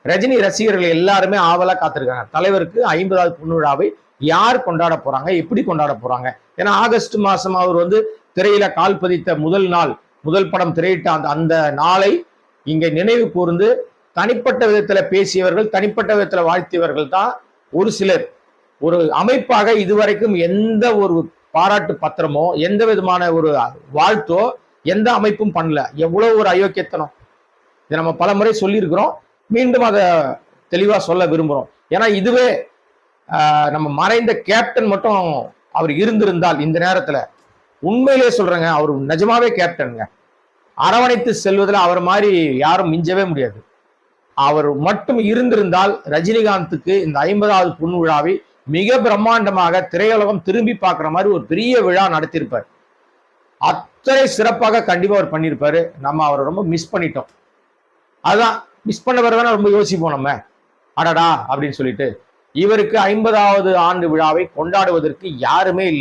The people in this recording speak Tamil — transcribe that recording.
ரஜினி ரசிகர்கள் எல்லாருமே ஆவலா காத்திருக்காங்க. தலைவருக்கு 50வது பொன் விழாவை யார் கொண்டாட போறாங்க, எப்படி கொண்டாட போறாங்க? ஏன்னா ஆகஸ்ட் மாசம் அவர் திரையில கால் பதித்த முதல் நாள், முதல் படம் திரையிட்ட அந்த நாளை இங்க நினைவு கூர்ந்து தனிப்பட்ட விதத்துல பேசியவர்கள், தனிப்பட்ட விதத்துல வாழ்த்தியவர்கள் தான் ஒரு சிலர். ஒரு அமைப்பாக இதுவரைக்கும் எந்த ஒரு பாராட்டு பத்திரமோ, எந்த விதமான ஒரு வாழ்த்தோ எந்த அமைப்பும் பண்ணல. எவ்வளவு ஒரு அயோக்கியத்தனம்! இதை நம்ம பல முறை சொல்லியிருக்கிறோம், மீண்டும் அதை தெளிவா சொல்ல விரும்புறோம். ஏன்னா இதுவே நம்ம மறைந்த கேப்டன் மட்டும் அவர் இருந்திருந்தால் இந்த நேரத்துல, உண்மையிலே சொல்றேங்க, அவர் நிஜமாவே கேப்டனுங்க. அரவணைத்து செல்வதில் அவர் மாதிரி யாரும் மிஞ்சவே முடியாது. அவர் மட்டும் இருந்திருந்தால் ரஜினிகாந்துக்கு இந்த 50வது பொன் விழாவை மிக பிரம்மாண்டமாக திரையுலகம் திரும்பி பார்க்குற மாதிரி ஒரு பெரிய விழா நடத்தியிருப்பார். அத்தனை சிறப்பாக கண்டிப்பா அவர் பண்ணியிருப்பாரு. நம்ம அவரை ரொம்ப மிஸ் பண்ணிட்டோம். அதான் மிஸ் பண்ண பிறகு ரொம்ப யோசிப்போம் நம்ம, அடடா அப்படின்னு சொல்லிட்டு. இவருக்கு 50வது ஆண்டு விழாவை கொண்டாடுவதற்கு யாருமே இல்லை.